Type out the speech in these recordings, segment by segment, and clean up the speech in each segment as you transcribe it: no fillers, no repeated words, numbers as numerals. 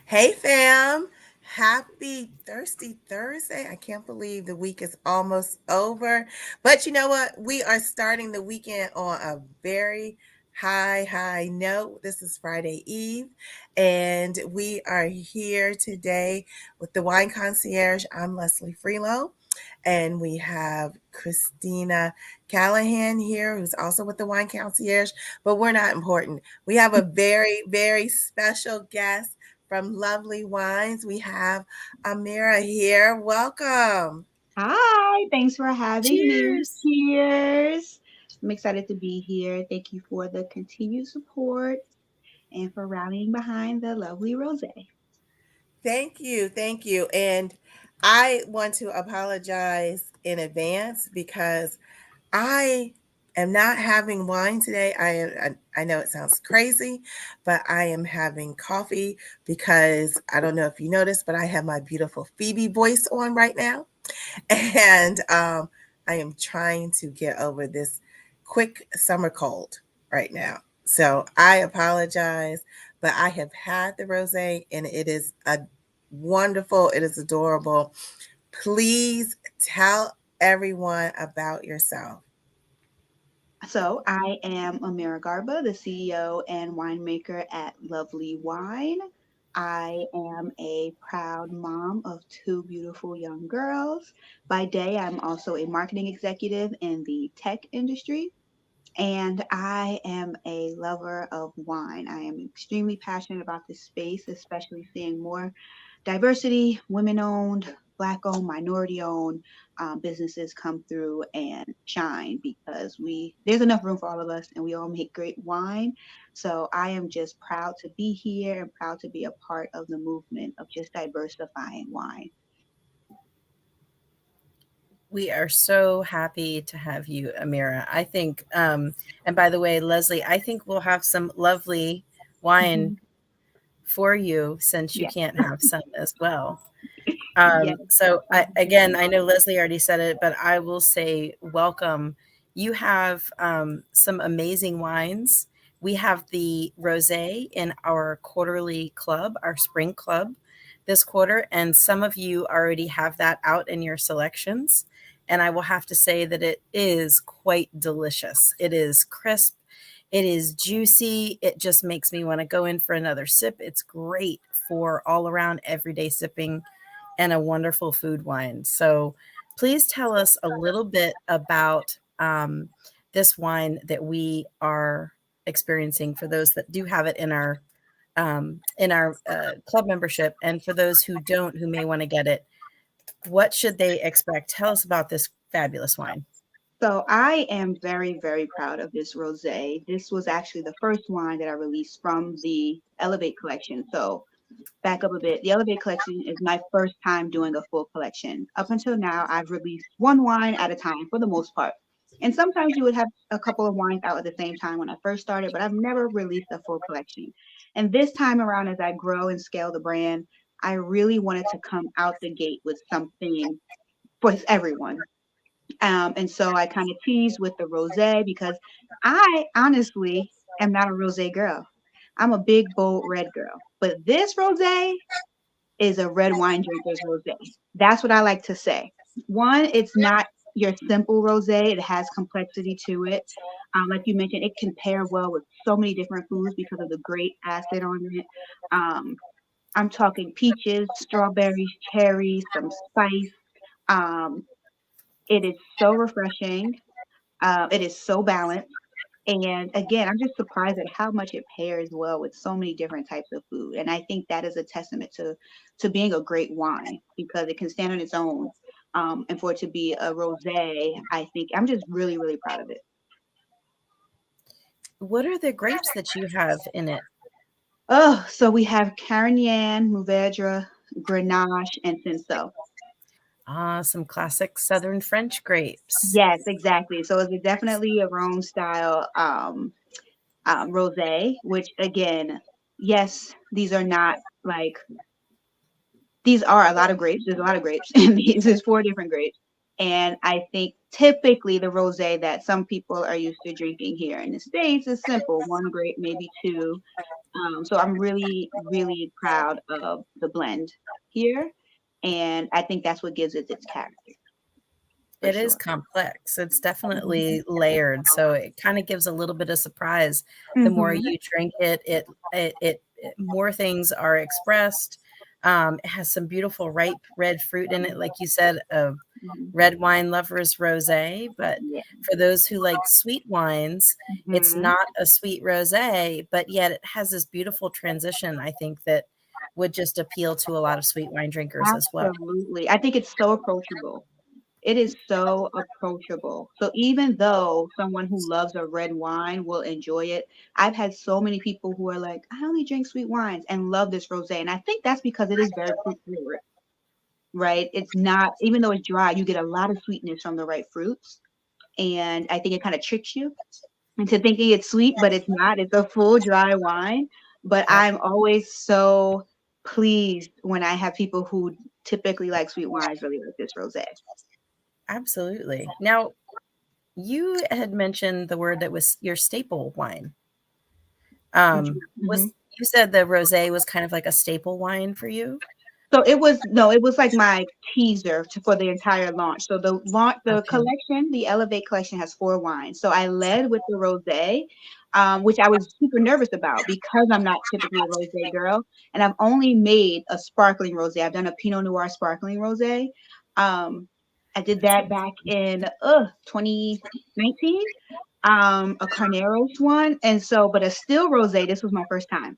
Hey fam, happy Thirsty Thursday. I can't believe the week is almost over. But you know what? We are starting the weekend on a very high note. This is Friday Eve, and we are here today with the Wine Concierge. I'm Leslie Freelo, and we have Christina Callahan here, who's also with the Wine Concierge, but we're not important. We have a very special guest from LoveLee Wines. We have Amira here. Welcome. Hi, thanks for having me. Cheers. Cheers. I'm excited to be here. Thank you for the continued support and for rallying behind the lovely Rose. Thank you. Thank you. And I want to apologize in advance because I am not having wine today. I know it sounds crazy, but I am having coffee because I don't know if you noticed, but I have my beautiful Phoebe voice on right now. And I am trying to get over this quick summer cold right now. So I apologize, but I have had the rosé and it is a wonderful, it is adorable. Please tell everyone about yourself. So, I am Aamira Garba, the CEO and winemaker at LoveLee Wine. I am a proud mom of two beautiful young girls. By day, I'm also a marketing executive in the tech industry. And I am a lover of wine. I am extremely passionate about this space, especially seeing more diversity, women owned, Black owned, minority owned businesses come through and shine because there's enough room for all of us and we all make great wine. So I am just proud to be here and proud to be a part of the movement of just diversifying wine. We are so happy to have you, Amira. I think, and by the way, Leslie, I think we'll have some lovely wine Mhm. for you since you Yeah. can't have some as well. Yes. So again, I know Leslie already said it, but I will say welcome. You have some amazing wines. We have the rosé in our quarterly club, our spring club this quarter, and some of you already have that out in your selections. And I will have to say that it is quite delicious. It is crisp. It is juicy. It just makes me want to go in for another sip. It's great for all around everyday sipping and a wonderful food wine. So please tell us a little bit about this wine that we are experiencing for those that do have it in our club membership, and for those who don't, who may want to get it. What should they expect? Tell us about this fabulous wine. So I am very, very proud of this rosé. This was actually the first wine that I released from the Elevate collection. So back up a bit. The Elevate collection is my first time doing a full collection. Up until now, I've released one wine at a time for the most part. And sometimes you would have a couple of wines out at the same time when I first started, but I've never released a full collection. And this time around, as I grow and scale the brand, I really wanted to come out the gate with something for everyone. And so I kind of teased with the rosé because I honestly am not a rosé girl. I'm a big, bold red girl. But this rosé is a red wine drinker's rosé. That's what I like to say. One, it's not your simple rosé. It has complexity to it. Like you mentioned, it can pair well with so many different foods because of the great acid on it. Um, I'm talking peaches, strawberries, cherries, some spice. Um, it is so refreshing. It is so balanced. And again, I'm just surprised at how much it pairs well with so many different types of food. And I think that is a testament to being a great wine because it can stand on its own. And for it to be a rosé, I think I'm just really, really proud of it. What are the grapes that you have in it? Oh, so we have Carignan, Mourvedre, Grenache, and Cinsault. Ah, some classic Southern French grapes. Yes, exactly. So it's definitely a Rhone style rosé, which again, yes, these are a lot of grapes. There's a lot of grapes, and these is four different grapes. And I think typically the rosé that some people are used to drinking here in the States is simple, one grape, maybe two. So I'm really, really proud of the blend here. And I think that's what gives it its character for It is sure. complex. It's Mhm. definitely layered, so it kinda gives a little bit of surprise. The more Mhm. you drink it, more things are expressed. It has some beautiful ripe red fruit in it, like you said, a Mhm. red wine lover's rosé, but Yeah. for those who like sweet wines, it's Mhm. not a sweet rosé, but yet it has this beautiful transition, I think, that would just appeal to a lot of sweet wine drinkers as well. Absolutely. I think it's so approachable. It is so approachable. So even though someone who loves a red wine will enjoy it, I've had so many people who are like, I only drink sweet wines and love this rosé. And I think that's because it is very fruit forward, right? It's not, even though it's dry, you get a lot of sweetness from the right fruits. And I think it kind of tricks you into thinking it's sweet, but it's not. It's a full dry wine. But Yep, I'm always so pleased when I have people who typically like sweet wines really like this rosé. absolutely. Now, you had mentioned the word that was your staple wine. Was Mhm. you said the rosé was kind of like a staple wine for you? So it was no, it was like my teaser for the entire launch. So the Okay, collection, the Elevate collection has 4 wines. So I led with the rosé, which I was super nervous about because I'm not typically a rosé girl, and I've only made a sparkling rosé. I've done a Pinot Noir sparkling rosé. Um, I did that's that nice. back in 2019, a Carneros one, and so but a still rosé, this was my first time.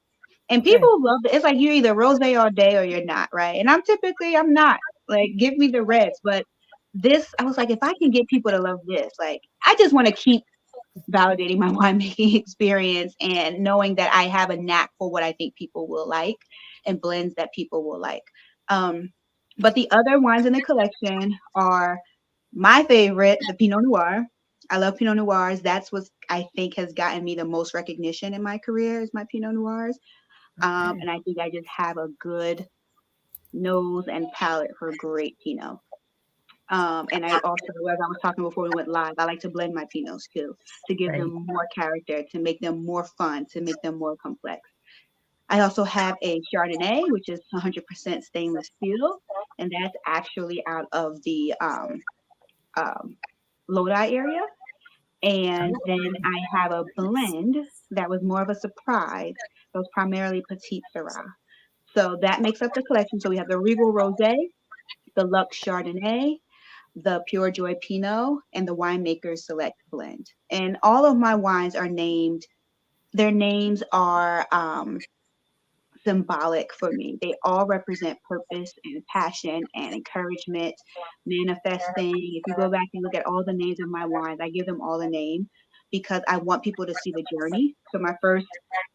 And Okay, people love it. It's like you're either rosé all day or you're not, right? And I'm not. Like, give me the reds. But this, I was like, if I can get people to love this, like, I just want to keep validating my winemaking experience and knowing that I have a knack for what I think people will like and blends that people will like. Um, but the other wines in the collection are my favorite, the Pinot Noir. I love Pinot Noirs. That's what I think has gotten me the most recognition in my career is my Pinot Noirs. okay, And I think I just have a good nose and palate for great Pinot. And I also, as I was talking before we went live, I like to blend my Pinots too, to give right. them more character, to make them more fun, to make them more complex. I also have a Chardonnay, which is 100% stainless steel, and that's actually out of the um, Lodi area. And then I have a blend that was more of a surprise. It was primarily Petite Syrah. So that makes up the collection. So we have the Regal Rosé, the Lux Chardonnay, the Pure Joy Pinot, and the Winemaker Select Blend. And all of my wines are named, their names are symbolic for me. They all represent purpose and passion and encouragement, manifesting. If you go back and look at all the names of my wines, I give them all a name because I want people to see the journey. So my first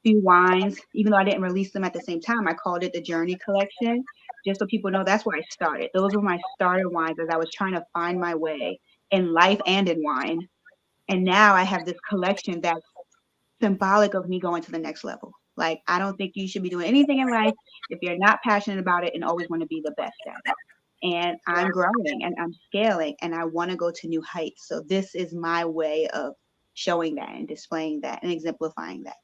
few wines, even though I didn't release them at the same time, I called it the Journey Collection, just so people know that's where I started. Those were my starter wines as I was trying to find my way in life and in wine. And now I have this collection that's symbolic of me going to the next level. Like, I don't think you should be doing anything in life if you're not passionate about it and always want to be the best at it. And I'm growing and I'm scaling and I want to go to new heights. So this is my way of showing that and displaying that and exemplifying that.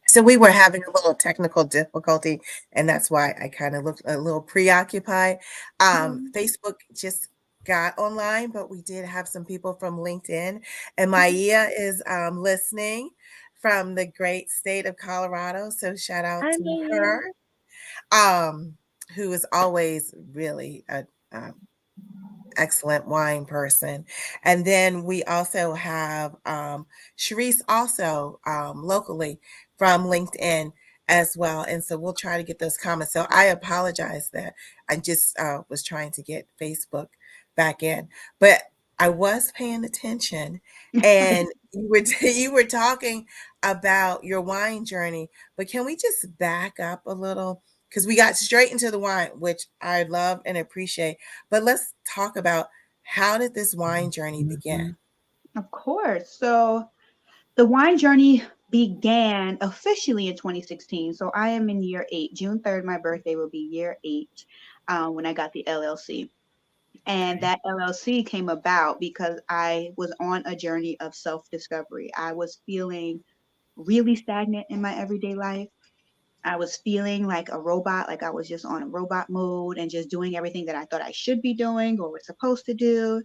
So we were having a little technical difficulty, and that's why I kind of looked a little preoccupied. Facebook just got online, but we did have some people from LinkedIn, and Maya is listening from the great state of Colorado. So shout out Hi, to Maya. her, um, who is always really a excellent wine person. And then we also have Sharice also locally from LinkedIn as well. And so we'll try to get those comments. So I apologize that I just was trying to get Facebook back in, but I was paying attention, and you were talking about your wine journey, but can we just back up a little? Because we got straight into the wine, which I love and appreciate. But let's talk about, how did this wine journey begin? Of course. So the wine journey began officially in 2016. So I am in year 8. June 3rd, my birthday will be year 8. when I got the LLC. And that LLC came about because I was on a journey of self discovery. I was feeling really stagnant in my everyday life. I was feeling like a robot, like I was just on a robot mode and just doing everything that I thought I should be doing or was supposed to do.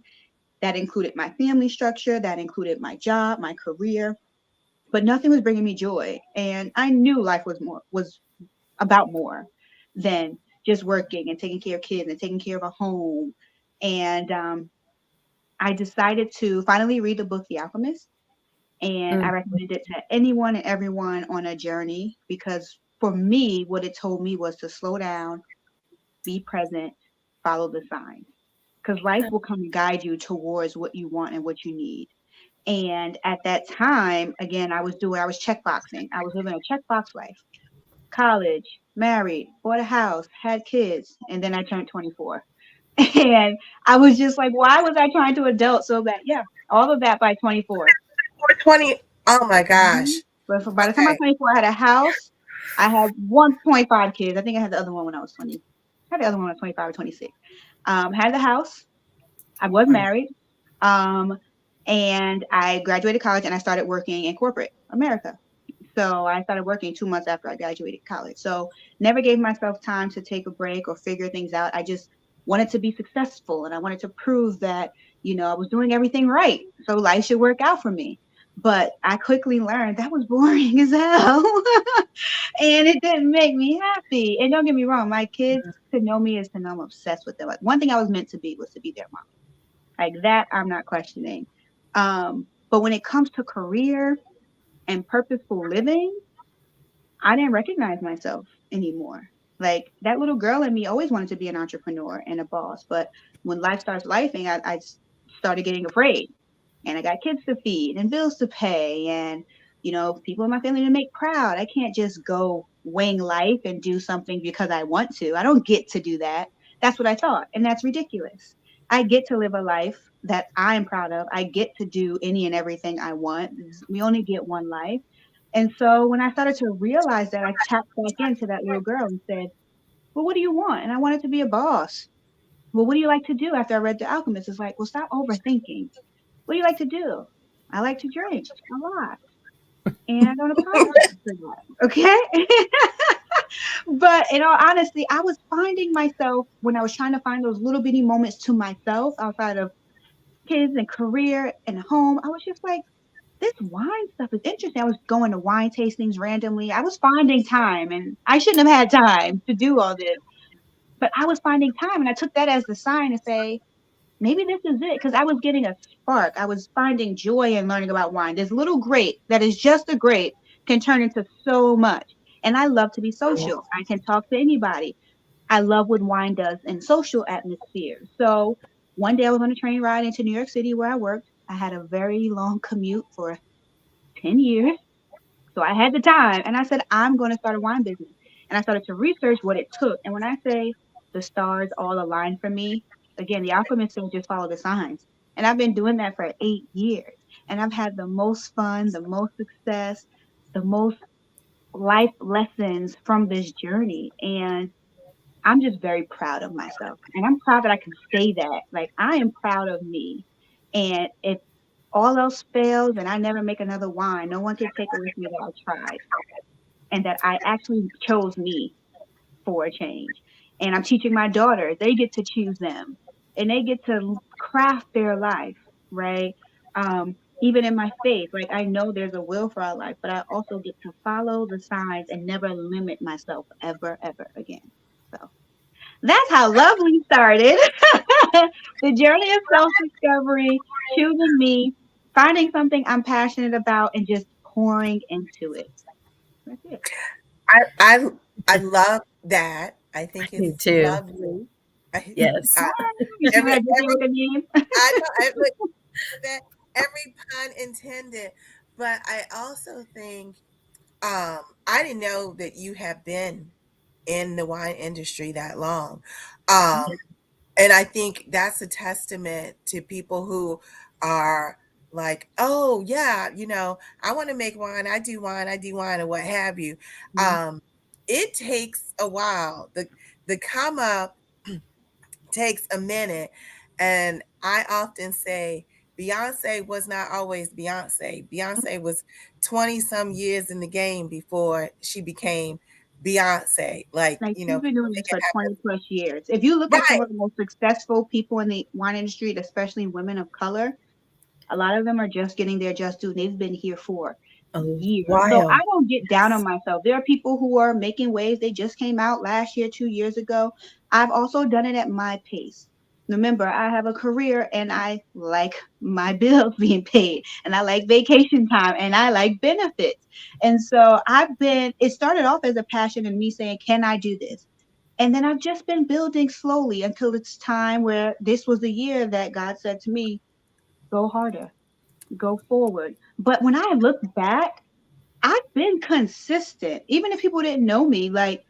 That included my family structure, that included my job, my career, but nothing was bringing me joy. And I knew life was about more than just working and taking care of kids and taking care of a home. And I decided to finally read the book The Alchemist, and I Mm. recommended it to anyone and everyone on a journey because for me, what it told me was to slow down, be present, follow the signs. Because life will come and guide you towards what you want and what you need. And at that time, again, I was checkboxing. I was living a checkbox life. College, married, bought a house, had kids, and then I turned 24. And I was just like, why was I trying to adult so bad? Yeah, all of that by 24. 420. Oh my Mhm. gosh. By the time I was Okay. 24, I had a house. I had 1.5 kids. I think I had the other one when I was 20. I had the other one when I was 25 or 26. Had the house. I was Wow. married. Um, and I graduated college and I started working in corporate America. So I started working 2 months after I graduated college. So never gave myself time to take a break or figure things out. I just wanted to be successful and I wanted to prove that, I was doing everything right. So life should work out for me. But I quickly learned that was boring as hell. And it didn't make me happy. And don't get me wrong, my kids to know me is to know I'm obsessed with them. Like one thing I was meant to be was to be their mom. Like that, I'm not questioning. But when it comes to career and purposeful living, I didn't recognize myself anymore. Like that little girl in me always wanted to be an entrepreneur and a boss. But when life starts lifing, I started getting afraid and I got kids to feed and bills to pay and, people in my family to make proud. I can't just go wing life and do something because I want to. I don't get to do that. That's what I thought. And that's ridiculous. I get to live a life that I'm proud of. I get to do any and everything I want. We only get one life. And so when I started to realize that, I tapped back into that little girl and said, well, what do you want? And I wanted to be a boss. Well, what do you like to do after I read The Alchemist? It's like, well, stop overthinking. What do you like to do? I like to drink a lot. And I don't apologize for that. Okay. But in all honesty, I was finding myself when I was trying to find those little bitty moments to myself outside of kids and career and home. I was just like, this wine stuff is interesting. I was going to wine tastings randomly. I was finding time and I shouldn't have had time to do all this, but I was finding time and I took that as the sign to say, maybe this is it. Cause I was getting a spark. I was finding joy in learning about wine. This little grape that is just a grape can turn into so much. And I love to be social. I can talk to anybody. I love what wine does in social atmosphere. So one day I was on a train ride into New York City where I worked. I had a very long commute for 10 years. So I had the time and I said, I'm going to start a wine business. And I started to research what it took. And when I say the stars all aligned for me, again, the alchemist said just follow the signs. And I've been doing that for 8 years. And I've had the most fun, the most success, the most life lessons from this journey. And I'm just very proud of myself. And I'm proud that I can say that. Like, I am proud of me. And if all else fails and I never make another wine, no one can take away from me that I tried and that I actually chose me for a change. And I'm teaching my daughter, they get to choose them and they get to craft their life, right? Even in my faith, like I know there's a will for our life, but I also get to follow the signs and never limit myself ever, ever again. So that's how LoveLee started. The journey of self discovery, choosing me, finding something I'm passionate about, and just pouring into it. That's it. I I I love that. I think Me it's too. lovely. I, Yes. I You see what every I did there every with the name? I know that every pun intended, but I also think I didn't know that you have been in the wine industry that long. And I think that's a testament to people who are like, oh yeah, I want to make wine, I do wine, or what have you. Mhm. Um, it takes a while. The come up. takes a minute. And I often say Beyonce was not always Beyonce. Beyonce was 20 some years in the game before she became Beyonce. Like, Like you know, she's been people doing this think it for happened. 20 plus years. If you look at some Right. of the most successful people in the wine industry, especially women of color, a lot of them are just getting their just due. They've been here for A years. So I while. don't get down on Yes. myself. There are people who are making waves. They just came out last year, 2 years ago. I've also done it at my pace. Remember, I have a career and I like my bills being paid and I like vacation time and I like benefits. And so it started off as a passion and me saying, can I do this? And then I've just been building slowly until it's time where this was the year that God said to me, go harder, go forward. But when I look back, I've been consistent. Even if people didn't know me, like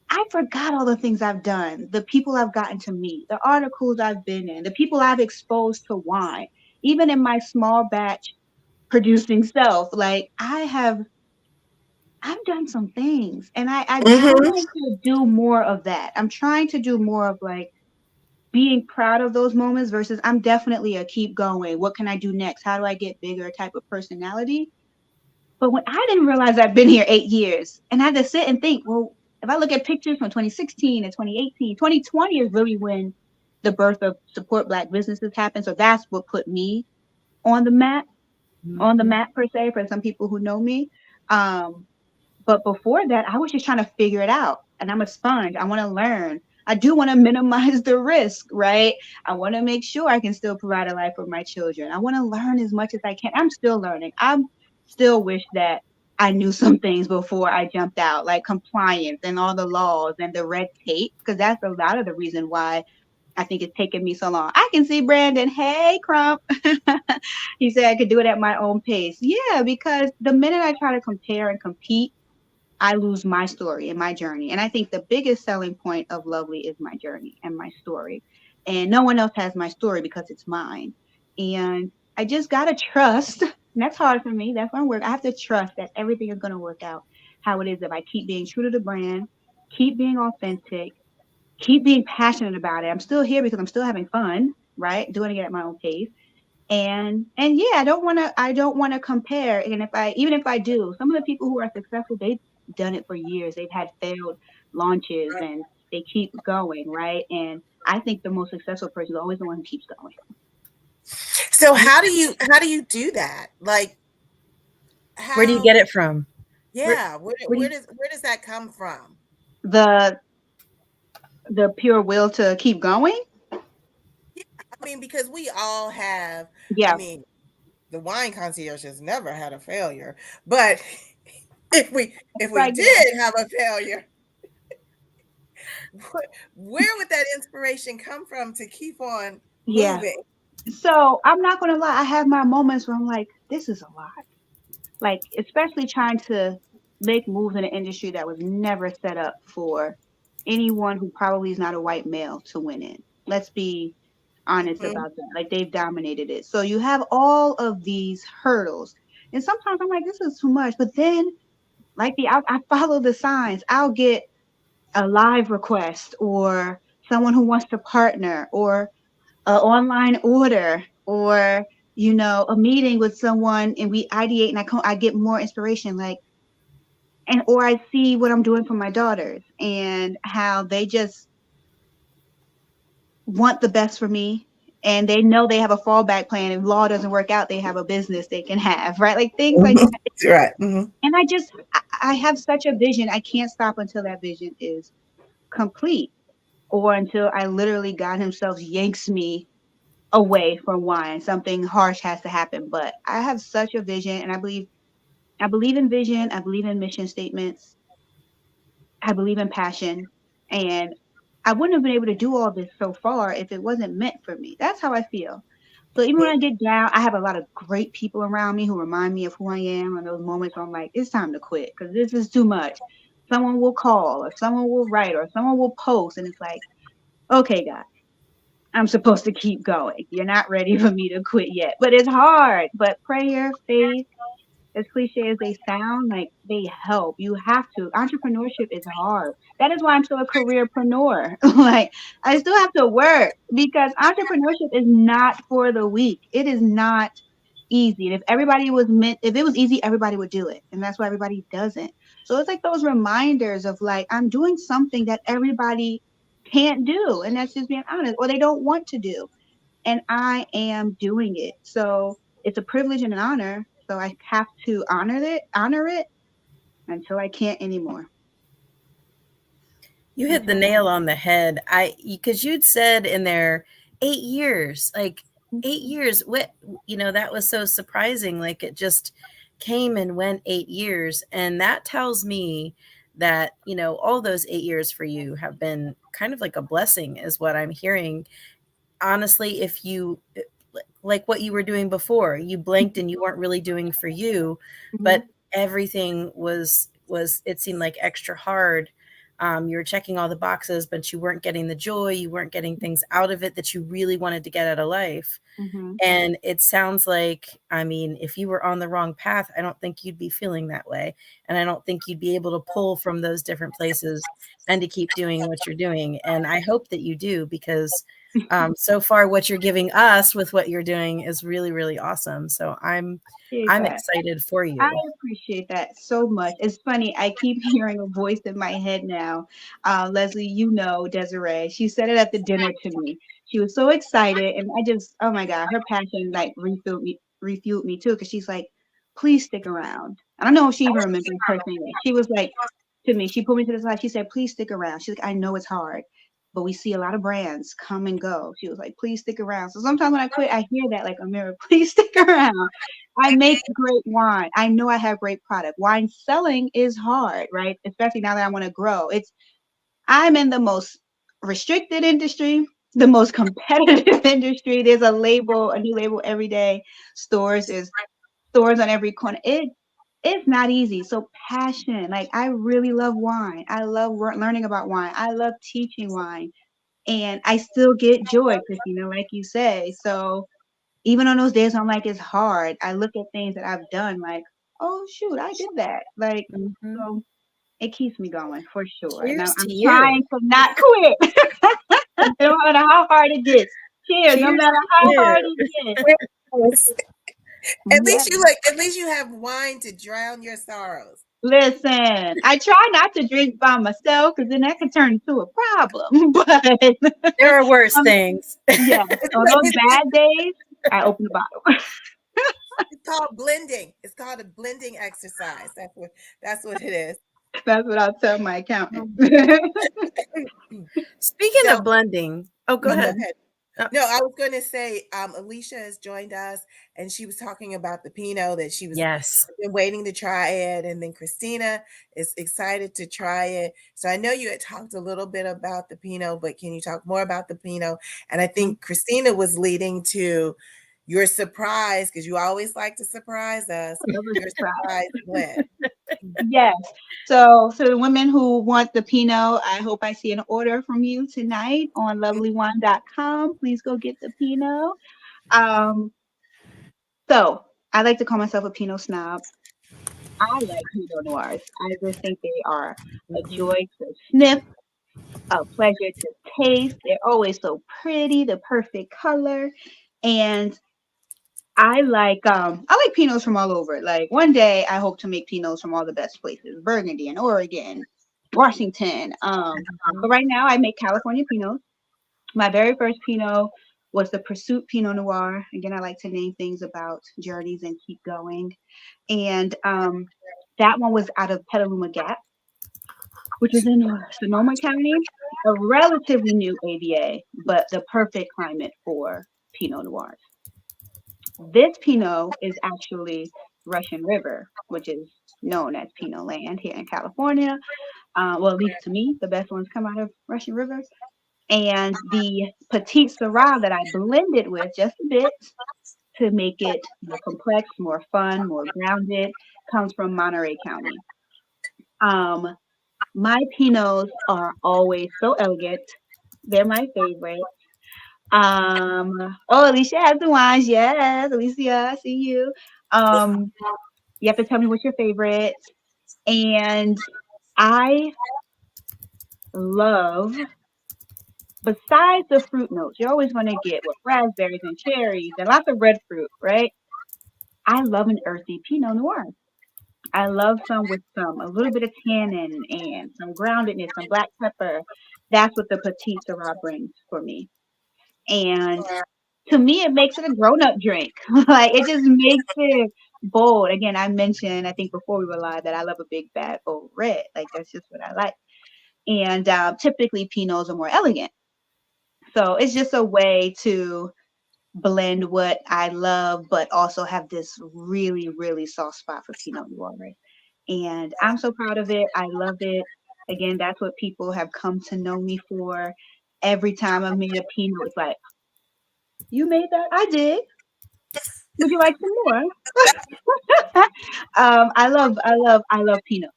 I forgot all the things I've done, the people I've gotten to meet, the articles I've been in, the people I've exposed to wine, even in my small batch producing self. Like I've done some things and I'm Hmm. trying to do more of that. I'm trying to do more of like being proud of those moments versus I'm definitely a keep going. What can I do next? How do I get bigger type of personality? But when I didn't realize I'd been here 8 years and I had to sit and think, well, if I look at pictures from 2016 and 2018, 2020 is really when the birth of support Black businesses happened. So that's what put me on the map, Mhm. per se, for some people who know me. Um, but before that, I was just trying to figure it out. And I'm a sponge. I want to learn. I do want to minimize the risk, right? I want to make sure I can still provide a life for my children. I want to learn as much as I can. I'm still learning. I'm still wish that I knew some things before I jumped out, like compliance and all the laws and the red tape, because that's a lot of the reason why I think it's taken me so long. I can see Brandon. Hey, Crump. He said I could do it at my own pace. Yeah, because the minute I try to compare and compete, I lose my story and my journey. And I think the biggest selling point of LoveLee is my journey and my story. And no one else has my story because it's mine. And I just gotta trust. And that's hard for me. That's my work. I have to trust that everything is gonna work out how it is if I keep being true to the brand, keep being authentic, keep being passionate about it. I'm still here because I'm still having fun, right? Doing it at my own pace and yeah, I don't want to compare. And if I even if I do, some of the people who are successful, they've done it for years. They've had failed launches and they keep going, right? And I think the most successful person is always the one who keeps going. So how do you do that? Like Where do you how get it from? Where yeah, where, where do where you does where does that come from? The the pure will to keep going. Yeah, I mean, because we all have, I Yeah, mean, the wine concierge has never had a failure, but if we right there. did have a failure, where would that inspiration come from to keep on Yeah. moving? So I'm not gonna lie, I have my moments where I'm like, this is a lot. Like, especially trying to make moves in an industry that was never set up for anyone who probably is not a white male to win in. Let's be honest Mhm. about that. Like, they've dominated it. So you have all of these hurdles. And sometimes I'm like, this is too much. But then, like, I follow the signs. I'll get a live request or someone who wants to partner or an online order or a meeting with someone and we ideate and I get more inspiration like and or I see what I'm doing for my daughters and how they just want the best for me and they know they have a fallback plan if law doesn't work out they have a business they can have right like things like Mhm. that. Right. Mhm. And I have such a vision I can't stop until that vision is complete or until I literally God himself yanks me away from wine. Something harsh has to happen. But I have such a vision and I believe in vision, I believe in mission statements, I believe in passion. And I wouldn't have been able to do all this so far if it wasn't meant for me. That's how I feel. So even when I get down, I have a lot of great people around me who remind me of who I am. And those moments where I'm like, it's time to quit because this is too much. Someone will call or someone will write or someone will post. And it's like, okay, God, I'm supposed to keep going. You're not ready for me to quit yet. But it's hard. But prayer, faith, as cliche as they sound, like they help. You have to. Entrepreneurship is hard. That is why I'm still a careerpreneur. Like I still have to work because entrepreneurship is not for the weak. It is not easy. And if it was easy, everybody would do it. And that's why everybody doesn't. So it's like those reminders of like, I'm doing something that everybody can't do. And that's just being honest, or they don't want to do. And I am doing it. So it's a privilege and an honor. So I have to honor it until I can't anymore. You hit the Until nail on the head. Because you'd said in there 8 years, like I 8 years. What, that was so surprising. Like it just came and went 8 years. And that tells me that, all those 8 years for you have been kind of like a blessing, is what I'm hearing. Honestly, if you like what you were doing before, you blinked and you weren't really doing for you, Mhm, but everything was it seemed like extra hard. You were checking all the boxes, but you weren't getting the joy, you weren't getting things out of it that you really wanted to get out of life. mhm. And it sounds like, I mean, if you were on the wrong path, I don't think you'd be feeling that way. And I don't think you'd be able to pull from those different places and to keep doing what you're doing. And I hope that you do, because so far what you're giving us with what you're doing is really, really awesome. So Appreciate I'm that. excited for I you. appreciate that so much. It's funny. I keep hearing a voice in my head now. Leslie, Desiree. She said it at the dinner to me. She was so excited, and oh my God, her passion like refueled me too. Because she's like, please stick around. I don't know if she even remembers her saying that. She was like to me. She pulled me to the side. She said, please stick around. She's like, I know it's hard, but we see a lot of brands come and go. She was like, please stick around. So sometimes when I quit, I hear that like, Amira, please stick around. I make great wine. I know I have great product. Wine selling is hard, right? Especially now that I want to grow. I'm in the most restricted industry, the most competitive industry. There's a new label every day. There's stores on every corner. It's not easy. So passion, like I really love wine. I love learning about wine. I love teaching wine, and I still get joy, Christina, like you say. So even on those days I'm like, it's hard, I look at things that I've done like, oh shoot, I did that. Like, Mhm. so it keeps me going for sure. And Cheers I'm to you. trying to not quit. No matter how hard it gets. Cheers, no Cheers matter to how hard you. it gets. Yes. Yeah. At least you have wine to drown your sorrows. Listen, I try not to drink by myself because then that can turn into a problem. But There are worse um, things. yeah, It's, on those bad days, I open the bottle. it's called blending. It's called a blending exercise. That's what it is. That's what I'll tell my accountant. Speaking So, of blending, oh, go oh, go ahead. Mhm. ahead. Uh, No, I was going to say, Alicia has joined us, and she was talking about the Pinot that she was yes. been waiting to try it, and then Christina is excited to try it. So I know you had talked a little bit about the Pinot, but can you talk more about the Pinot? And I think Christina was leading to your surprise, because you always like to surprise us. Love a Your surprise. surprise blend. Yes. So the women who want the Pinot, I hope I see an order from you tonight on loveleewine.com. Please go get the Pinot. Um, so I like to call myself a Pinot snob. I like Pinot Noirs. I just think they are a Mhm. joy to sniff, a pleasure to taste. They're always so pretty, the perfect color. And I like Pinots from all over. Like one day I hope to make Pinots from all the best places. Burgundy and Oregon, Washington. But right now I make California Pinots. My very first Pinot was the Pursuit Pinot Noir. Again, I like to name things about journeys and keep going. And that one was out of Petaluma Gap, which is in Sonoma County, a relatively new AVA, but the perfect climate for Pinot Noirs. This Pinot is actually Russian River, which is known as Pinot Land here in California. Well, at least to me, the best ones come out of Russian River. And the Petite Syrah that I blended with just a bit to make it more complex, more fun, more grounded, comes from Monterey County. Um, my Pinots are always so elegant. They're my favorite. Oh, Alicia has the wines. Yes, Alicia, I see you. Um, You have to tell me what's your favorite. And I love, besides the fruit notes, you're always going to get with raspberries and cherries and lots of red fruit, right? I love an earthy Pinot Noir. I love some with some a little bit of tannin and some groundedness, some black pepper. That's what the Petite Syrah brings for me. And to me, it makes it a grown-up drink. Like it just makes it bold. Again, I mentioned I think before we were live that I love a big bad bold red. Like that's just what I like. And typically Pinots are more elegant. So it's just a way to blend what I love, but also have this really, really soft spot for Pinot Noir. And I'm so proud of it. I love it. Again, that's what people have come to know me for. Every time I've made a Pinot, it's like, you made that? I did. Would you like some more? I love Pinot.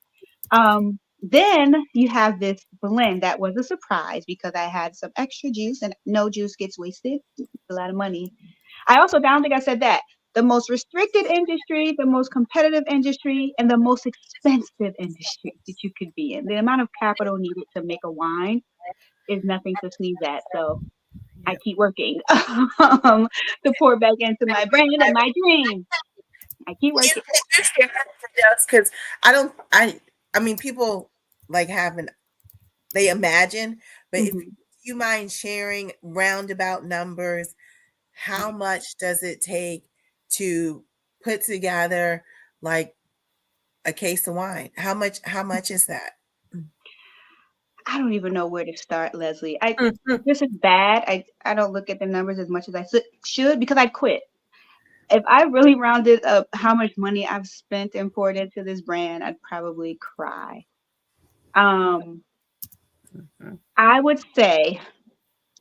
Then you have this blend that was a surprise because I had some extra juice and no juice gets wasted. It's a lot of money. I don't think I said that. The most restricted industry, the most competitive industry, and the most expensive industry that you could be in. The amount of capital needed to make a wine is nothing to sneeze at. So I Yep. keep working to pour back into my brand and my dream. I keep working. Because I don't, I mean, people like having, they imagine, but if Mhm. you mind sharing roundabout numbers, how much does it take to put together like a case of wine? How much is that? I don't even know where to start, Leslie. Mhm. This is bad. I don't look at the numbers as much as I should because I quit. If I really rounded up how much money I've spent and poured into this brand, I'd probably cry. Um, Mhm. I would say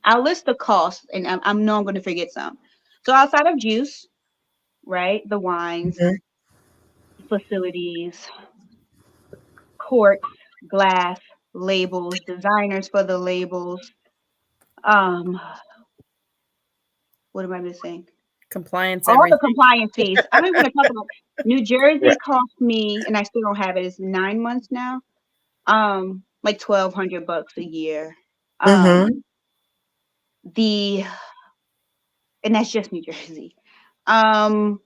I'll list the costs, and I know I'm going to forget some. So outside of juice, right, the wines, Mhm. facilities, corks, glass, labels, designers for the labels. Um, what am I missing? Compliance, All the everything. compliance fees. I don't even want to talk about. New Right. Jersey cost me, and I still don't have it. It's 9 months now. Like $1,200 a year. Mm-hmm. Um, the and that's just New Jersey. Um,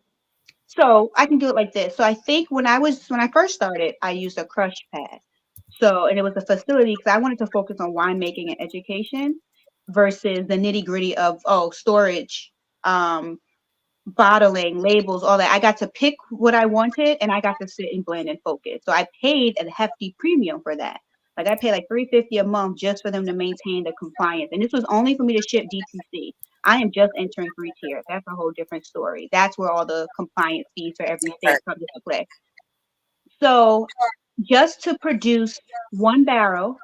so I can do it like this. So I think when I first started, I used a crush pad. So and it was a facility because I wanted to focus on winemaking and education versus the nitty gritty of storage, um, bottling, labels, all that. I got to pick what I wanted and I got to sit and blend and focus. So I paid a hefty premium for that. Like I paid like $350 a month just for them to maintain the compliance. And this was only for me to ship DTC. I am just entering 3 tier. That's a whole different story. That's where all the compliance fees for every state Right. comes into play. So just to produce one barrel,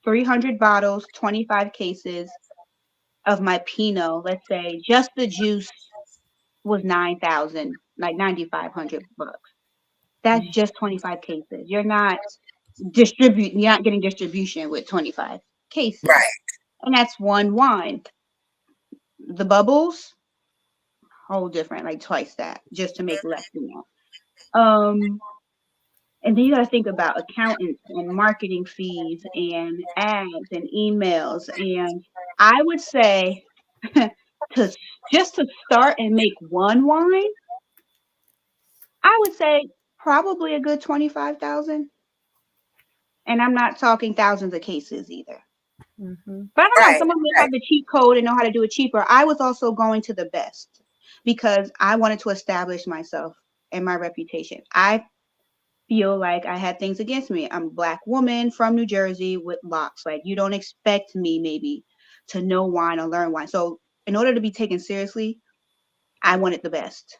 300 bottles, 25 cases of my Pinot, let's say just the juice was 9,000, like 9,500 bucks. That's just 25 cases. You're not getting distribution with 25 cases. Right. And that's one wine. The bubbles, whole different, like twice that, just to make less than that. And then you gotta think about accountants and marketing fees and ads and emails. And I would say to just to start and make one wine, I would say probably a good 25,000. And I'm not talking thousands of cases either. Mhm. But I don't know, Right. someone may Right. have the cheat code and know how to do it cheaper. I was also going to the best because I wanted to establish myself and my reputation. I feel like I had things against me. I'm a black woman from New Jersey with locks. Like you don't expect me maybe to know wine or learn wine. So in order to be taken seriously, I wanted the best.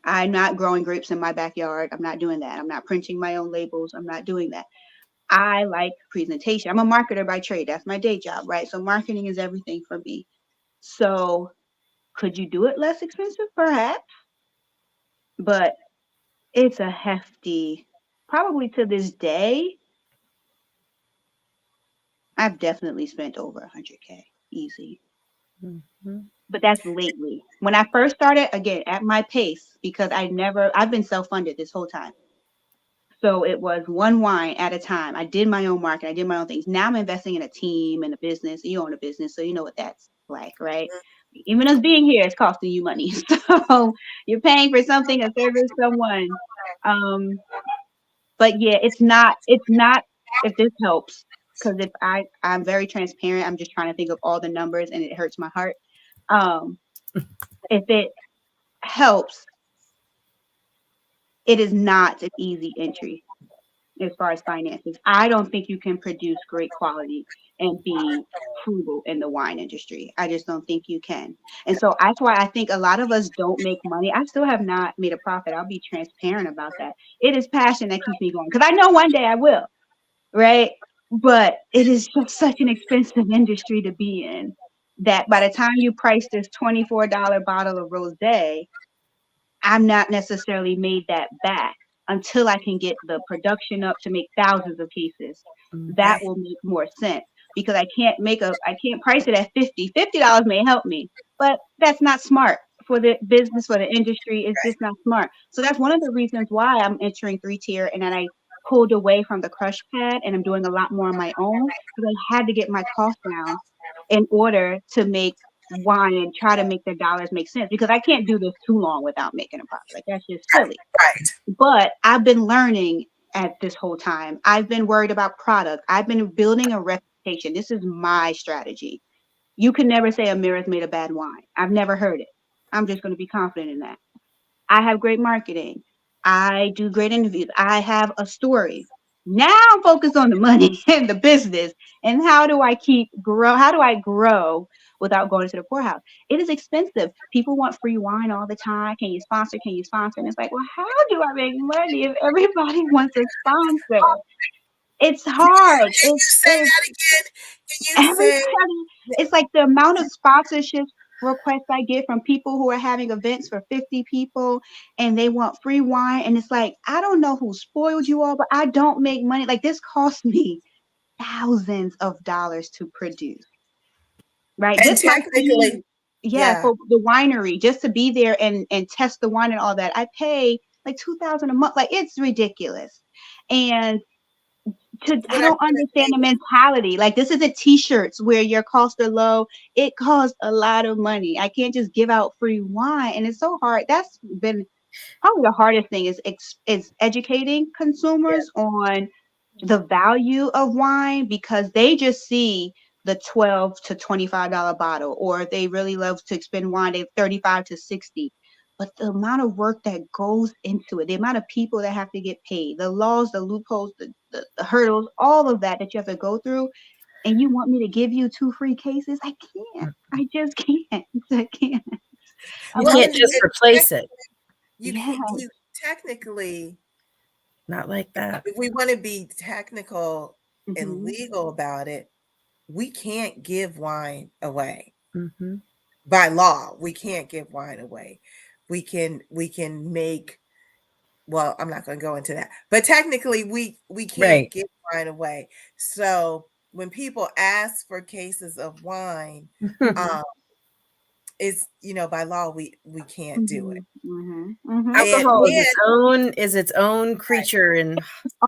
I'm not growing grapes in my backyard. I'm not doing that. I'm not printing my own labels. I'm not doing that. I like presentation. I'm a marketer by trade. That's my day job, right? So marketing is everything for me. So could you do it less expensive? Perhaps, but it's a hefty, probably to this day, I've definitely spent over 100K easy. Mhm. But that's lately. When I first started, again, at my pace, because I've been self-funded this whole time. So it was one wine at a time. I did my own market. I did my own things. Now I'm investing in a team and a business. You own a business, so you know what that's like, right? Even us being here is costing you money. So you're paying for something, a service, someone. Um, but yeah, it's not if this helps. Because if I'm very transparent, I'm just trying to think of all the numbers and it hurts my heart. Um, if it helps, it is not an easy entry as far as finances. I don't think you can produce great quality and be frugal in the wine industry. I just don't think you can. And so that's why I think a lot of us don't make money. I still have not made a profit. I'll be transparent about that. It is passion that keeps me going because I know one day I will, right? But it is just such an expensive industry to be in that by the time you price this $24 bottle of rosé, I'm not necessarily made that back until I can get the production up to make thousands of cases. That Right. will make more sense because I can't price it at 50. $50 may help me, but that's not smart for the business, for the industry. It's just not smart. So that's one of the reasons why I'm entering 3 tier and then I pulled away from the crush pad and I'm doing a lot more on my own because I had to get my costs down in order to make wine and try to make the dollars make sense because I can't do this too long without making a profit. Like that's just silly. Right. But I've been learning at this whole time. I've been worried about product. I've been building a reputation. This is my strategy. You can never say Amira's made a bad wine. I've never heard it. I'm just going to be confident in that. I have great marketing. I do great interviews. I have a story. Now I'm focused on the money and the business and how do I grow without going to the poorhouse? It is expensive. People want free wine all the time. Can you sponsor? Can you sponsor? And it's like, well, how do I make money if everybody wants a sponsor? It's hard. Can you say It's that again? Can you say everybody, it's like the amount of sponsorship requests I get from people who are having events for 50 people and they want free wine. And it's like, I don't know who spoiled you all, but I don't make money. Like this cost me thousands of dollars to produce, right? and Just my technically, fee, yeah, yeah. for the winery, just to be there and test the wine and all that. I pay like 2,000 a month. Like it's ridiculous. And I What I'm don't gonna understand say the is mentality. Like this isn't t-shirts where your costs are low. It costs a lot of money. I can't just give out free wine. And it's so hard. That's been probably the hardest thing is educating Yeah. consumers on the value of wine because they just see the $12 to $25 bottle, or if they really love to spend wine, they 35 to 60. But the amount of work that goes into it, the amount of people that have to get paid, the laws, the loopholes, the hurdles, all of that that you have to go through, and you want me to give you 2 free cases? I can't. I just can't. I can't. You Unless well, can't it's just replace it. you yeah. you technically, Not like that. if we want to be technical and Hmm. legal about it, we can't give wine away Hmm. by law. We can't give wine away. We can make, well, I'm not going to go into that, but technically we can't Right. give wine away. So when people ask for cases of wine, Hmm. um, it's, by law we can't do it. Hmm. Hmm. Hmm. And Alcohol and is its own creature in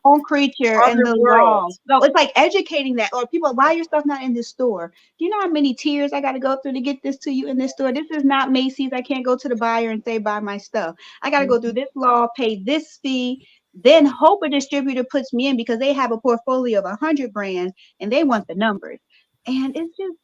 Own creature and other the world. law. So it's like educating that, or people, why your stuff not in this store? Do you know how many tears I got to go through to get this to you in this store? This is not Macy's. I can't go to the buyer and say buy my stuff. I got to go through this law, pay this fee, then hope a distributor puts me in because they have a portfolio of 100 brands and they want the numbers. And it's just,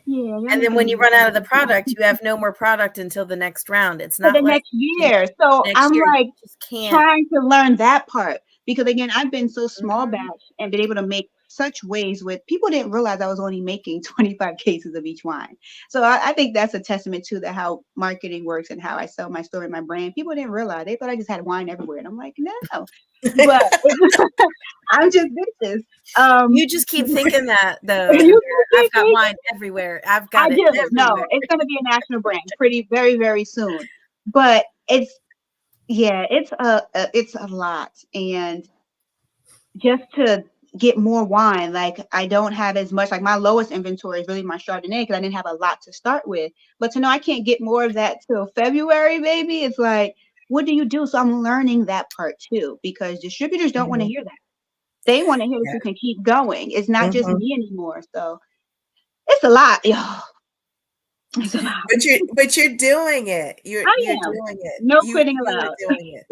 yeah, y'all And then making when me you run out of the product, you have no more product until the next round. It's for the not like next year. So next I'm year you like, just can't. trying to learn that part because again I've been so small Mhm. batch and been able to make such ways with people didn't realize I was only making 25 cases of each wine. So I think that's a testament to the how marketing works and how I sell my story, my brand. People didn't realize, they thought I just had wine everywhere and I'm like, no, but I'm just this. You just keep thinking that though, You Amira. I've got can wine everywhere. I've I got it do. everywhere. No, it's going to be a national brand pretty very very soon. But it's yeah, it's a lot, and just to get more wine. Like I don't have as much, like my lowest inventory is really my Chardonnay because I didn't have a lot to start with. But to know I can't get more of that till February, baby, it's like, what do you do? So I'm learning that part too, because distributors don't want to Mhm. hear that. They want to hear that Yeah. you can keep going. It's not just Mhm. me anymore. So it's a lot, y'all. It's a lot. But you're doing it. You're I you're am. doing it. No You quitting you are allowed. doing it.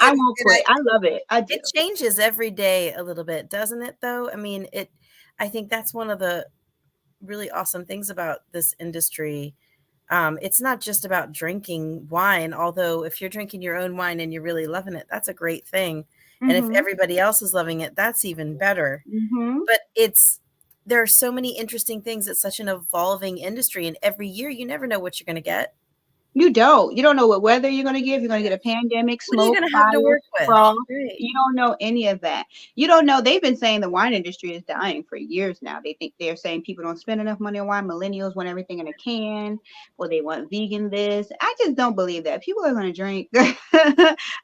I won't quit. I love it. I do. It changes every day a little bit, doesn't it, though? I mean, I think that's one of the really awesome things about this industry. It's not just about drinking wine, although if you're drinking your own wine and you're really loving it, that's a great thing. And if Mm-hmm. everybody else is loving it, that's even better. Mm-hmm. But there are so many interesting things. It's such an evolving industry, and every year you never know what you're going to get. You don't. You don't know what weather you're going to get. If you're going to get a pandemic, What are you smoke, going to have to fire, work with? frost. Right. You don't know any of that. You don't know. They've been saying the wine industry is dying for years now. They're saying people don't spend enough money on wine. Millennials want everything in a can, or they want vegan this. I just don't believe that. People are going to drink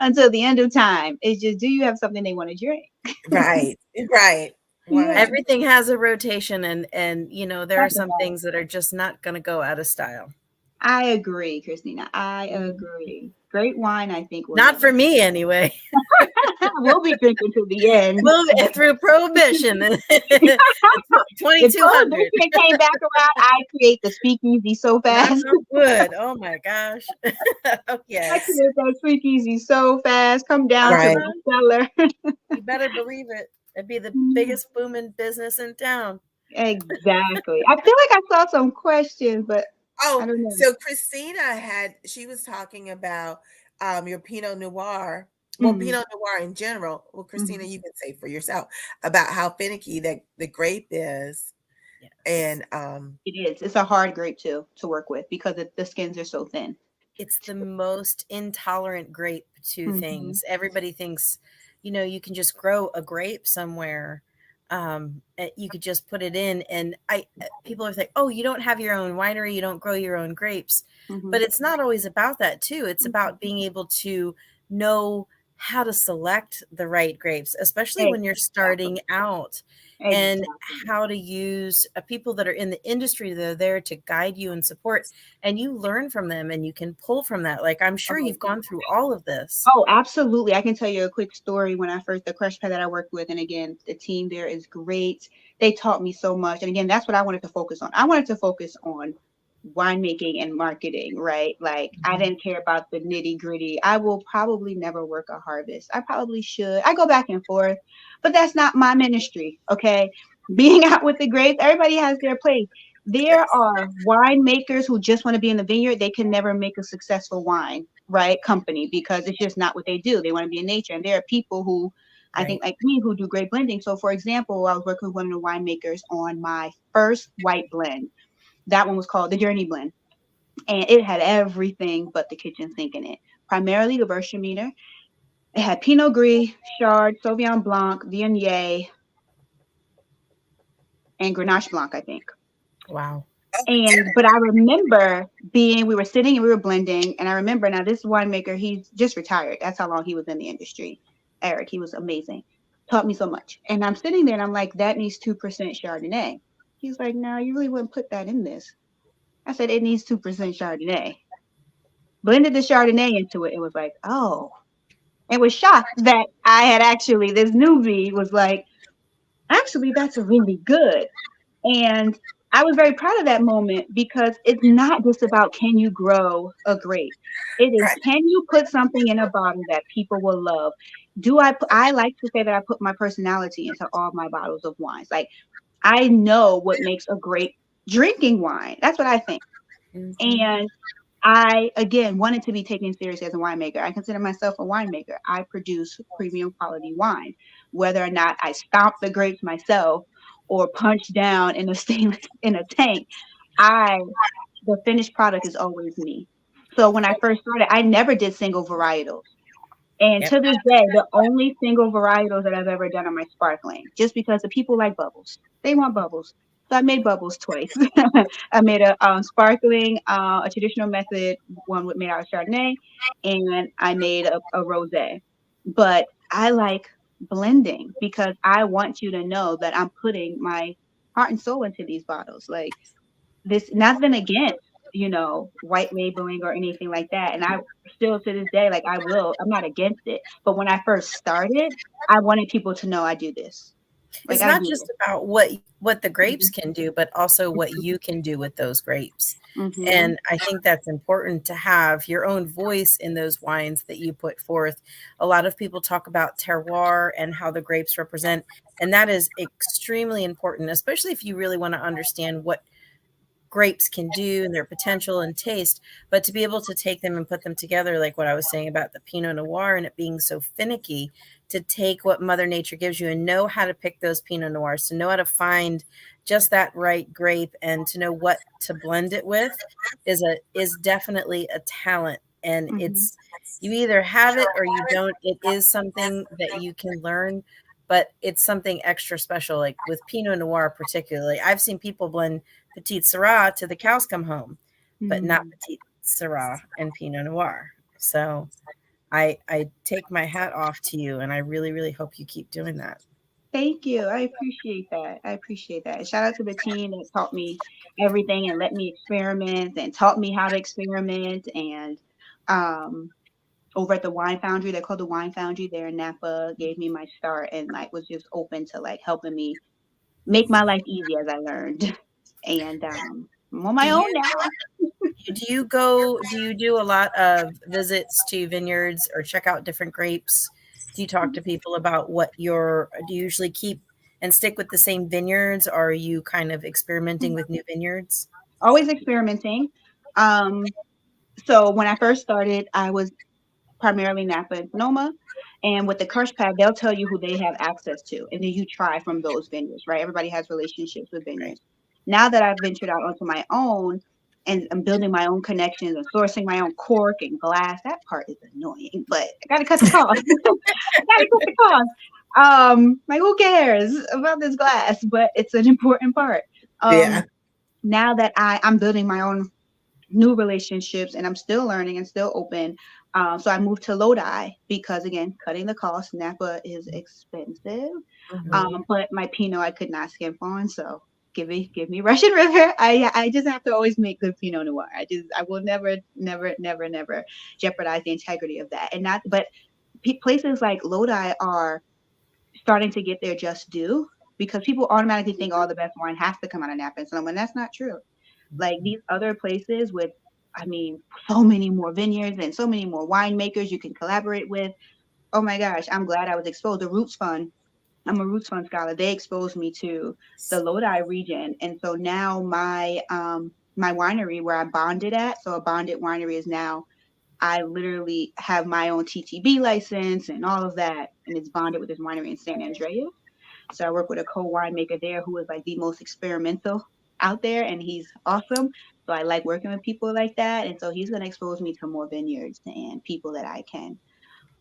until the end of time. It's just, do you have something they want to drink? Right. Right. Yeah, 100. Everything has a rotation, and there are talk some about it. things that are just not going to go out of style. I agree, Christina. I Mhm. agree. Great wine, I think, will Not never. for me, anyway. We'll be drinking to the end. Well, through prohibition, If 2200. Prohibition came back around, I create the speakeasy so Knock fast. on wood. Oh my gosh. Oh, I yes. create that speakeasy so fast. Come down to Right. my cellar. You better believe it. It'd be the biggest booming business in town. Exactly. I feel like I saw some questions, but I Oh, don't know. so she was talking about your Pinot Noir. Well, Mm-hmm. Pinot Noir in general. Well, Christina, Mm-hmm. you can say for yourself about how finicky that the grape is. Yes. And It is. It's a hard grape to work with because the skins are so thin. It's the most intolerant grape to Mm-hmm. things. Everybody thinks, you can just grow a grape somewhere. You could just put it in, and people are like, "Oh, you don't have your own winery, you don't grow your own grapes." Mm-hmm. But it's not always about that, too. It's about being able to know how to select the right grapes, especially when you're Exactly. starting out, and Exactly. how to use people that are in the industry that are there to guide you and support, and you learn from them and you can pull from that. Like, I'm sure Oh, you've gone through all of this. oh, absolutely. I can tell you a quick story when I first, the crush pad that I worked with. And again, the team there is great. They taught me so much. And again, that's what I wanted to focus on. I wanted to focus on winemaking and marketing, right? Like I Mhm. didn't care about the nitty gritty. I will probably never work a harvest. I probably should. I go back and forth, but that's not my ministry. Okay. Being out with the grapes, everybody has their place. There yes, are winemakers who just want to be in the vineyard. They can never make a successful wine, right? Company, because it's just not what they do. They want to be in nature. And there are people who, I Right. think, like me, who do great blending. So, for example, I was working with one of the winemakers on my first white blend. That one was called the Journey Blend, and it had everything but the kitchen sink in it. Primarily the Verschmeter. It had Pinot Gris, Chard, Sauvignon Blanc, Viognier, and Grenache Blanc, I think. Wow. oh my And goodness, but I remember we were sitting and we were blending, and I remember now this winemaker, he's just retired. That's how long he was in the industry. Eric, he was amazing, taught me so much. And I'm sitting there and I'm like, that needs 2% Chardonnay. He's like, no, you really wouldn't put that in this. I said, it needs 2% Chardonnay. Blended the Chardonnay into it. It was like, oh, and was shocked that I had actually, this newbie was like, actually, that's really good. And I was very proud of that moment because it's not just about can you grow a grape. It is right, can you put something in a bottle that people will love. I like to say that I put my personality into all my bottles of wines. Like I know what makes a great drinking wine. That's what I think. Hmm. And I again wanted to be taken seriously as a winemaker. I consider myself a winemaker. I produce premium quality wine. Whether or not I stomp the grapes myself or punch down in a stainless in a tank, I the finished product is always me. So when I first started, I never did single varietals. And Yep. to this day, the only single varietals that I've ever done are my sparkling, just because the people like bubbles. They want bubbles. So I made bubbles twice. I made a sparkling, a traditional method, made out of Chardonnay, and I made a rosé. But I like blending, because I want you to know that I'm putting my heart and soul into these bottles. Like, this, nothing against, white labeling or anything like that. And I still to this day, like, I'm not against it. But when I first started, I wanted people to know I do this. Like, It's I not do just this. about what the grapes can do, but also what you can do with those grapes. Mm-hmm. And I think that's important to have your own voice in those wines that you put forth. A lot of people talk about terroir and how the grapes represent, and that is extremely important, especially if you really want to understand what grapes can do and their potential and taste, but to be able to take them and put them together, like what I was saying about the Pinot Noir and it being so finicky, to take what Mother Nature gives you and know how to pick those Pinot Noirs, to know how to find just that right grape and to know what to blend it with is definitely a talent. And Mm-hmm. it's, you either have it or you don't. It is something that you can learn, but it's something extra special. Like with Pinot Noir particularly, I've seen people blend Petite Syrah to the cows come home, but not Mm-hmm. Petite Syrah and Pinot Noir. So I take my hat off to you, and I really, really hope you keep doing that. Thank you. I appreciate that. I appreciate that. Shout out to the team that taught me everything and let me experiment and taught me how to experiment. And um, over at the Wine Foundry, they're called the Wine Foundry there in Napa, gave me my start and like was just open to like helping me make my life easy as I learned. And I'm on Do my own you now. do you do a lot of visits to vineyards or check out different grapes? Do you talk to people about what your, do you usually keep and stick with the same vineyards, or are you kind of experimenting with new vineyards? Always experimenting. Um, so when I first started, I was primarily Napa and Sonoma. And with the Crush Pad, they'll tell you who they have access to. And then you try from those vineyards, right? Everybody has relationships with Right. vineyards. Now that I've ventured out onto my own and I'm building my own connections and sourcing my own cork and glass, that part is annoying, but I gotta cut the cost. I gotta cut the cost. Like, who cares about this glass? But it's an important part. Yeah. Now that I'm building my own new relationships and I'm still learning and still open. So I moved to Lodi because, again, cutting the cost. Napa is expensive, Mhm. but my Pinot I could not skimp on. So give me Russian River. I just have to always make good Pinot Noir. I will never jeopardize the integrity of that. And not, but places like Lodi are starting to get their just due because people automatically think all the best wine has to come out of Napa and Sonoma, and that's not true. Like these other places with, I mean, so many more vineyards and so many more winemakers you can collaborate with. Oh my gosh, I'm glad I was exposed. The Roots Fund, I'm a Roots Fund scholar. They exposed me to the Lodi region. And so now my winery where I bonded at, so a bonded winery is now, I literally have my own TTB license and all of that. And it's bonded with this winery in San Andreas. So I work with a co-winemaker there who is like the most experimental out there, and he's awesome. So I like working with people like that, and so he's going to expose me to more vineyards and people that I can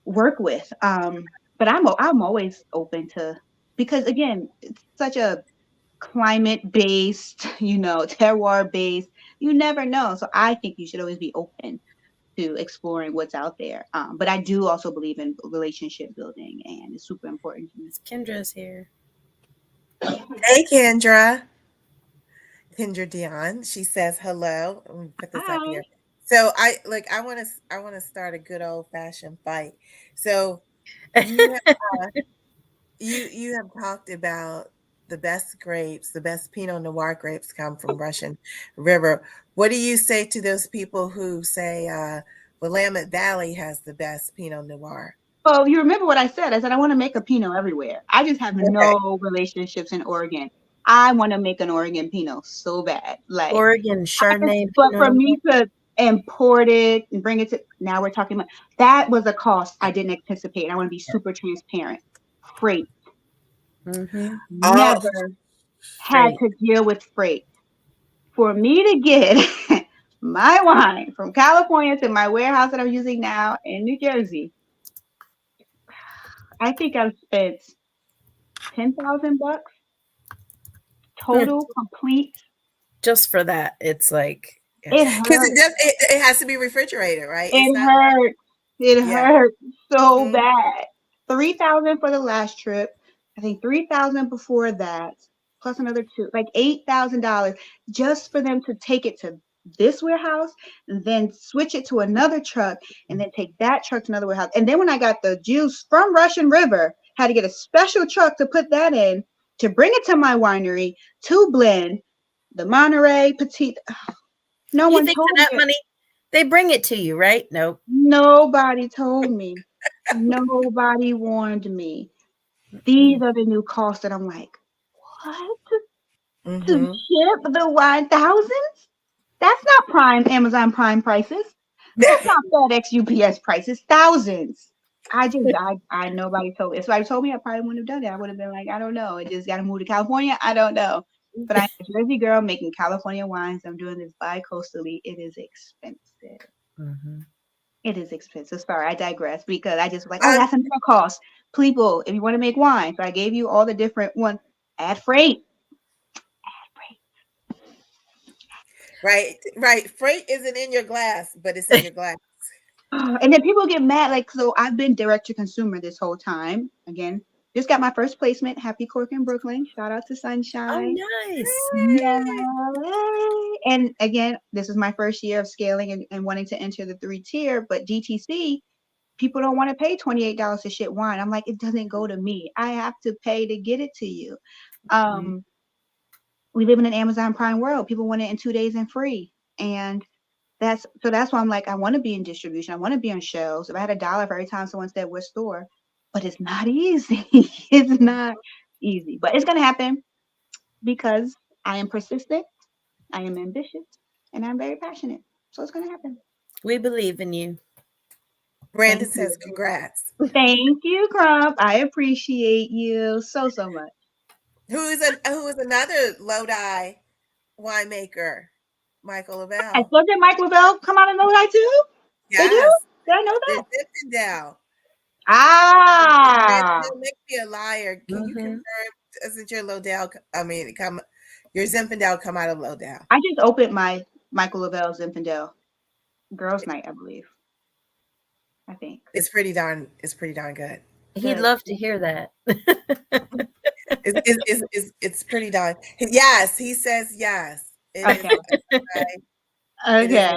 work with. But I'm always open to, because again, it's such a climate based, terroir based. You never know. So I think you should always be open to exploring what's out there. But I do also believe in relationship building, and it's super important to me. Kendra's here. Hey, Kendra. Kendra Dion. She says hello. Let me put this up Hi. here. So I want to start a good old fashioned fight. So you you have talked about the best grapes, the best Pinot Noir grapes come from Russian River. What do you say to those people who say Willamette Valley has the best Pinot Noir? Well, you remember what I said. I said I want to make a Pinot everywhere. I just have Okay. no relationships in Oregon. I want to make an Oregon Pinot so bad. Like, Oregon Chardonnay but Pinot for me Noir. to import it and bring it to, now we're talking about, that was a cost I didn't anticipate. I want to be super transparent. Freight. Mm-hmm. Oh, Never had Freight. to deal with freight. For me to get my wine from California to my warehouse that I'm using now in New Jersey, I think I've spent $10,000 total, complete. Just for that, it's like, yeah. It because hurts. it has to be refrigerated, right? It's It not. hurts. It Yeah. hurts so Mhm. bad. $3,000 for the last trip. I think $3,000 before that, plus another two, like $8,000 just for them to take it to this warehouse and then switch it to another truck and then take that truck to another warehouse. And then when I got the juice from Russian River, had to get a special truck to put that in to bring it to my winery to blend the Monterey Petite. No You one think told for me. that money, they bring it to you, right? Nope. Nobody told me. Nobody warned me. These are the new costs that I'm like, what? To Mm-hmm. ship the wine thousands? That's not Prime, Amazon Prime prices. That's not FedEx, UPS prices. Thousands. I nobody told me. If somebody told me, I probably wouldn't have done it. I would have been like, I don't know. I just got to move to California. I don't know. But I'm a Jersey girl making California wines. I'm doing this bi-coastally. It is expensive. Mm-hmm. It is expensive. Sorry, I digress because I just like, oh, Um, that's another cost. People, if you want to make wine, so I gave you all the different ones. Add freight. right, right. Freight isn't in your glass, but it's in your glass. And then people get mad. Like, so I've been direct to consumer this whole time. Again, just got my first placement. Happy Cork in Brooklyn. Shout out to Sunshine. Oh, nice. Yeah. And again, this is my first year of scaling and wanting to enter the 3-tier, but DTC, people don't want to pay $28 to ship wine. I'm like, it doesn't go to me. I have to pay to get it to you. We live in an Amazon Prime world. People want it in 2 days and free. And that's why I'm like, I want to be in distribution. I want to be on shelves. If I had $1 for every time someone said what store, but it's not easy. It's not easy, but it's gonna happen because I am persistent, I am ambitious, and I'm very passionate. So it's gonna happen. We believe in you. Brandon Thank you. says congrats. Thank you, Crump. I appreciate you so much. Who is another Lodi winemaker? Michael I Lavelle. still did Mike Lavelle come out of Lodi too? They do? Yes, Did I know the that? Zinfandel. Ah, Don't make me a liar. Can you Mm-hmm. confirm? Doesn't your Lodell? I mean, your Zinfandel come out of Lodell? I just opened my Michael Lavelle Zinfandel girls' night, I believe. I think. It's pretty darn. It's pretty darn good. He'd Good. love to hear that. It's pretty darn. Yes, he says yes. It is. Okay. Okay. It is. Okay.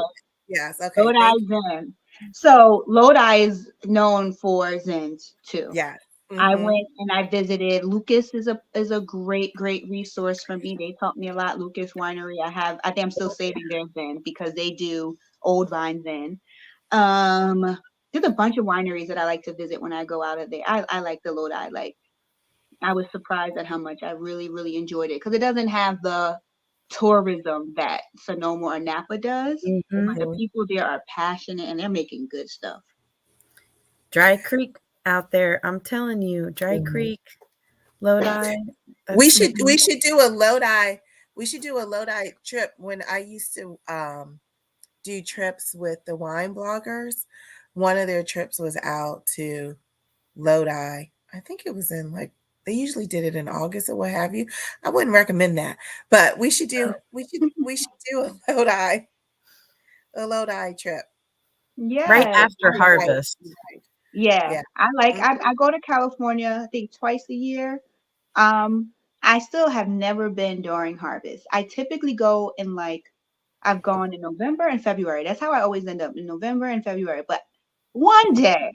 Yes. Okay. Lodi Thank you. Zen. So Lodi is known for Zens too. Yes. I Mm-hmm. went and I visited. Lucas is a great resource for me. They taught me a lot. Lucas Winery. I think I'm still saving their Zen because they do old vine Zen. There's a bunch of wineries that I like to visit when I go out of there. I like the Lodi. Like I was surprised at how much I really enjoyed it because it doesn't have the tourism that Sonoma or Napa does. But the Mm-hmm. people there are passionate and they're making good stuff. Dry Creek out there. I'm telling you, Dry Creek, Lodi. We That's should do a Lodi. We should do a Lodi trip. When I used to do trips with the wine bloggers, one of their trips was out to Lodi. I think it was in like they usually did it in August or what have you. I wouldn't recommend that, but we should do a Lodi trip. right Yes, after I like. harvest. Yeah, Yeah. I like. Mhm. I go to California. I think twice a year. I still have never been during harvest. I typically go in like I've gone in November and February. That's how I always end up in November and February. But one day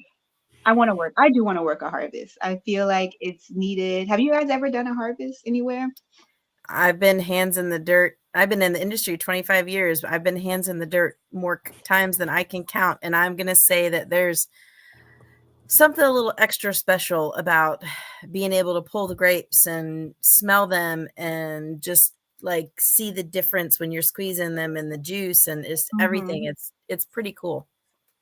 I want to work. I do want to work a harvest. I feel like it's needed. Have you guys ever done a harvest anywhere? I've been hands in the dirt. I've been in the industry 25 years. I've been hands in the dirt more times than I can count. And I'm going to say that there's something a little extra special about being able to pull the grapes and smell them and just like see the difference when you're squeezing them in the juice and it's everything. Mm-hmm. It's pretty cool.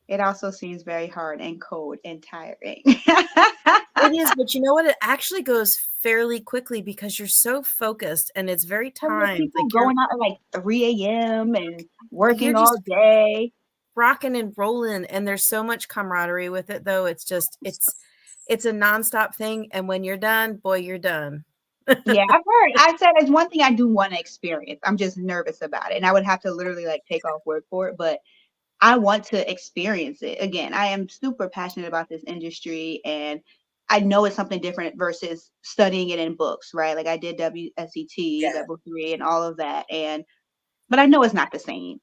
It also seems very hard and cold and tiring. It is, but you know what? It actually goes fairly quickly because you're so focused and it's very timed. People Like going out at like 3 a.m. and you're working all just day. rocking and rolling, and there's so much camaraderie with it. Though it's a nonstop thing, and when you're done, boy, you're done. Yeah, I've heard. I said it's one thing I do want to experience. I'm just nervous about it, and I would have to literally like take off work for it. But I want to experience it again. I am super passionate about this industry, and I know it's something different versus studying it in books, right? Like I did WSET Yeah. level 3 and all of that, but I know it's not the same.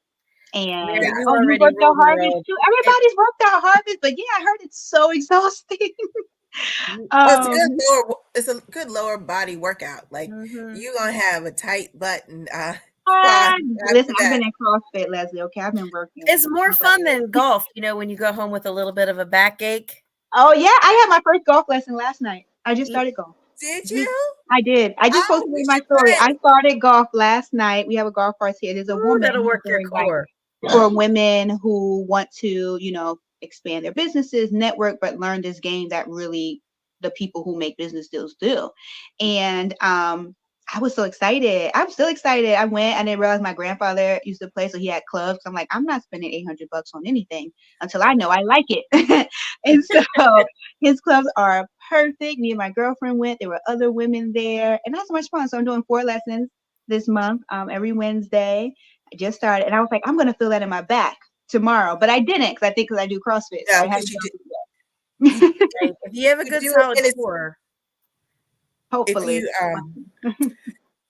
Amira, And you oh, you already worked out rule the harvest world. too. It, Everybody's worked out harvest, but yeah, I heard it's so exhausting. you, Well, it's a good um, lower. It's a good lower body workout. Like mhm. you gonna have a tight butt and uh, quad listen, after I've that. been in CrossFit, Leslie. Okay, I've been working. It's more All right. fun than golf, when you go home with a little bit of a backache. Oh yeah, I had my first golf lesson last night. I just You- started golf. Did Mhm. you? I did. I just Oh, posted we in my should story. I play. started golf last night. We have a golf course here. There's a Ooh, woman that'll who's work your doing like core. for women who want to, expand their businesses, network, but learn this game that really the people who make business deals do. And I was so excited. I'm still excited. I went. I didn't realize my grandfather used to play, so he had clubs. I'm like, I'm not spending $800 on anything until I know I like it. And so his clubs are perfect. Me and my girlfriend went. There were other women there, and that's so much fun. So I'm doing 4 lessons this month, every Wednesday. I just started, and I was like, I'm gonna feel that in my back tomorrow, but I didn't because I do CrossFit, so No, I because haven't you done did. You it yet. Right? If you have a could good do it solid when it's core, if Hopefully. you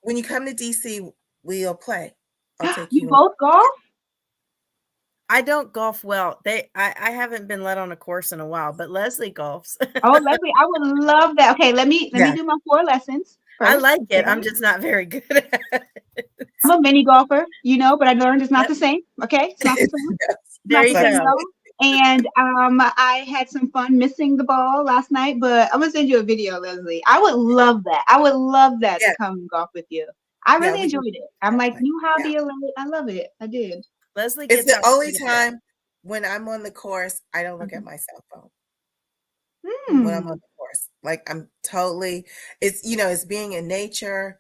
when you come to DC, we'll play. I'll take You you. both golf? I don't golf well. I haven't been led on a course in a while, but Leslie golfs. Oh, Leslie, I would love that. Okay, let me Yeah. do my 4 lessons I first. like it. I'm Okay. just not very good at it. I'm a mini golfer, but I learned it's not the same. Okay, it's not the same. There Not the you same at go. all. And I had some fun missing the ball last night, but I'm gonna send you a video, Leslie. I would love that. I would love that to Yeah. come and golf with you. I Yeah. really We can enjoyed it. I'm like, definitely. new Yeah. hobby alert. I love it. I did. Leslie It's gets the out only quite a bit. time when I'm on the course, I don't look at Mhm. my cell phone when I'm on Hmm. the course. Like I'm totally, it's being in nature,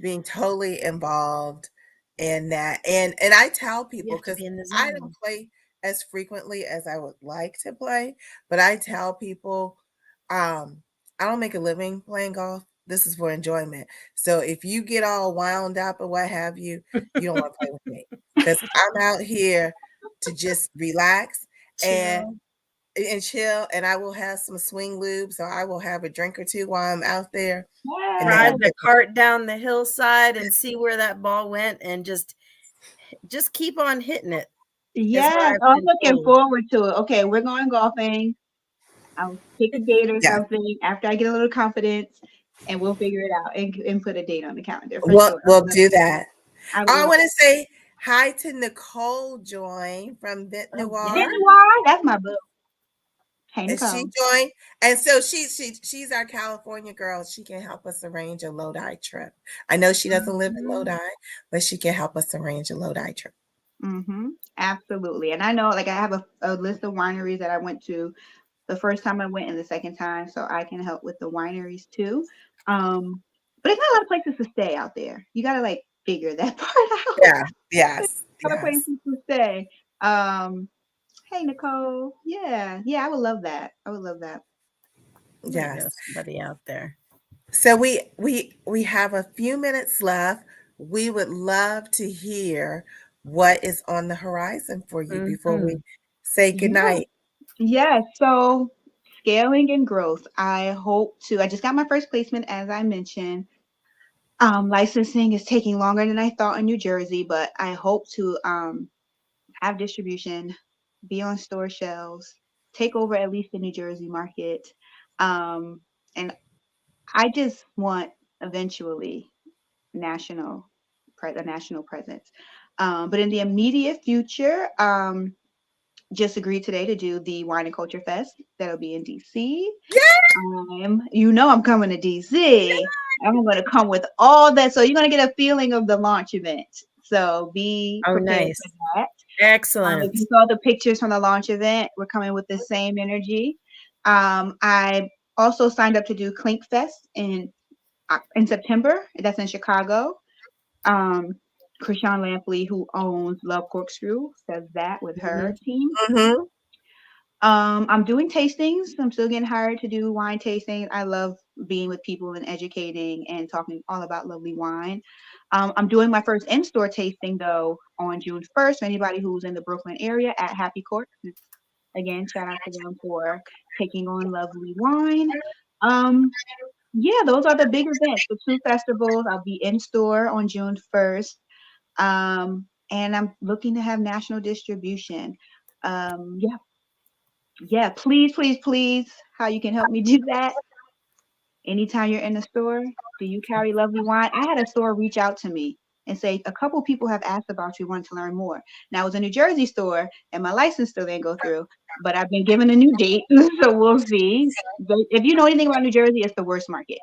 being totally involved in that. And I tell You people have to because be in the I don't zone. play as frequently as I would like to play, but I tell people, I don't make a living playing golf. This is for enjoyment. So if you get all wound up or what have you, you don't want to play with me because I'm out here to just relax and Chill. and chill, and I will have some swing lube, so I will have a drink or two while I'm out there, and then Yeah. Ride have a the good cart down the hillside and see where that ball went and just keep on hitting it is what Yes. I've Oh, I'm been looking told. forward to it. Okay, we're going golfing. I'll pick a date or yeah. something after I get a little confidence, and we'll figure it out and put a date on the calendar for We'll sure. I we'll would love do to. that. I would I love want to. to say hi to Nicole Join from Vent Oh Then yeah. Noir. why? That's my boo. Hey, And she Nicole. joined, and so she's our California girl. She can help us arrange a Lodi trip. I know she doesn't live in Mhm. Lodi, but she can help us arrange a Lodi trip. Mhm. Absolutely. And I know, like, I have a list of wineries that I went to the first time I went and the second time, so I can help with the wineries too. But it's not a lot of places to stay out there. You gotta like figure that part out. Yeah. Yes. A lot of Yes. places to stay. Hey Nicole. Yeah, yeah, I would love that. I would love that. You might know Yes. somebody out there. So we have a few minutes left. We would love to hear what is on the horizon for you before we Hmm. say Yeah, goodnight. yeah. So scaling and growth. I just got my first placement, as I mentioned. Licensing is taking longer than I thought in New Jersey, but I hope to have distribution, be on store shelves, take over at least the New Jersey market. And I just want eventually national a national presence. But in the immediate future, just agreed today to do the Wine and Culture Fest that'll be in DC. Yeah. I'm coming to DC. I'm going to come with all that. So you're going to get a feeling of the launch event. So be Oh, prepared nice. for that. If Excellent. you saw the pictures from the launch event, we're coming with the same energy. I also signed up to do Clink Fest in September. That's in Chicago. Um, Krishan Lampley, who owns Love Corkscrew, does that with her Hmm. team. Mm-hmm. I'm doing tastings. I'm still getting hired to do wine tastings. I love being with people and educating and talking all about LoveLee Wine. I'm doing my first in-store tasting though on June 1st. For anybody who's in the Brooklyn area at Happy Court. Again, shout out to them for taking on LoveLee Wine. Um, yeah, those are the big events, the two festivals. I'll be in store on June 1st. And I'm looking to have national distribution. Yeah, yeah, please, please, please, how you can help me do that? Anytime you're in the store, do you carry LoveLee Wine? I had a store reach out to me and say, a couple people have asked about you, want to learn more. Now, it was a New Jersey store, and my license still didn't go through, but I've been given a new date, so we'll see. But if you know anything about New Jersey, it's the worst market.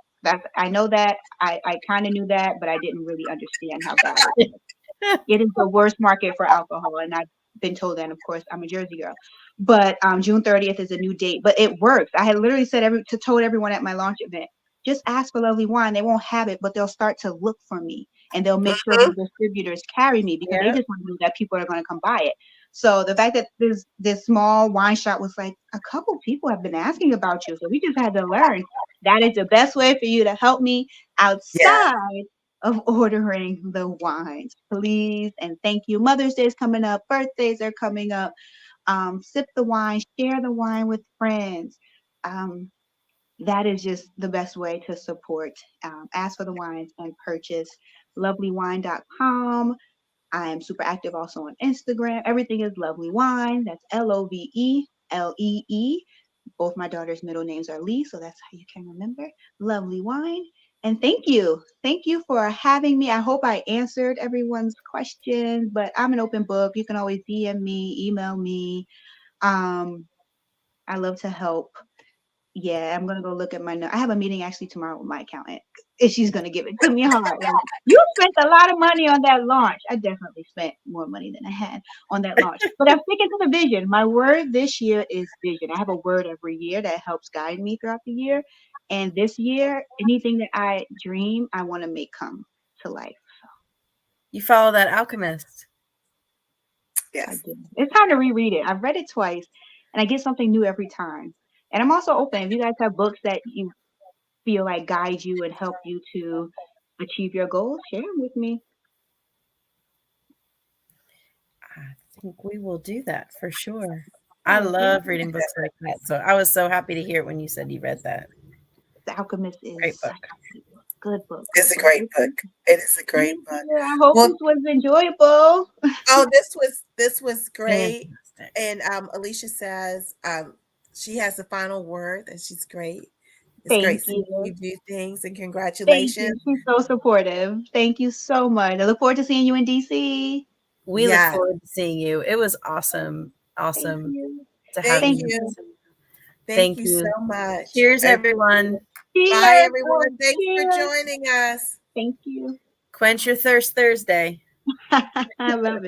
I know that. I kind of knew that, but I didn't really understand how bad it was. It is the worst market for alcohol, and I've been told that. And of course, I'm a Jersey girl. But June 30th is a new date, but it works. I had literally said told everyone at my launch event, just ask for LoveLee Wine. They won't have it, but they'll start to look for me, and they'll make sure Mhm. the distributors carry me because they Yeah. just want to know that people are going to come buy it. So the fact that this small wine shop was like, a couple people have been asking about you, so we just had to learn. That is the best way for you to help me Yeah. outside of ordering the wines, please. And thank you. Mother's Day is coming up, birthdays are coming up. Sip the wine, share the wine with friends. Um, that is just the best way to support. Ask for the wines and purchase loveleewine.com. I am super active also on Instagram. Everything is LoveLee Wine. That's LoveLee. Both my daughter's middle names are Lee, so that's how you can remember. LoveLee Wine. And thank you. Thank you for having me. I hope I answered everyone's questions, but I'm an open book. You can always DM me, email me. Um, I love to help. Yeah, I'm gonna go look at my note. I have a meeting actually tomorrow with my accountant, and she's gonna give it to me hard. Like, you spent a lot of money on that launch. I definitely spent more money than I had on that launch, but I'm sticking to the vision. My word this year is vision. I have a word every year that helps guide me throughout the year, and this year, anything that I dream, I want to make come to life. You follow that alchemist. I Yes. do. It's time to reread it. I've read it twice, and I get something new every time. And I'm also open. If you guys have books that you feel like guide you and help you to achieve your goals, share them with me. I think we will do that for sure. I Yeah, thank love you. reading books like that. So I was so happy to hear it when you said you read that. The Alchemist Great is book. such a good book. Good It's a book. great book. It is a great Thank book. you. I hope Well, this was enjoyable. oh, this was great. Fantastic. And Alicia says she has the final word, and she's great. It's great Thank seeing you. you do things, and Thank congratulations. you. She's so supportive. Thank you so much. I look forward to seeing you in DC. We look Yeah. forward to seeing you. It was awesome, Thank awesome you. to have Thank Thank you. you. you. Thank Thank you so you. much. Cheers, everyone. Bye, Cheers. Oh, everyone. Thanks for cheers. joining us. Thank you. Quench your thirst Thursday. I love it.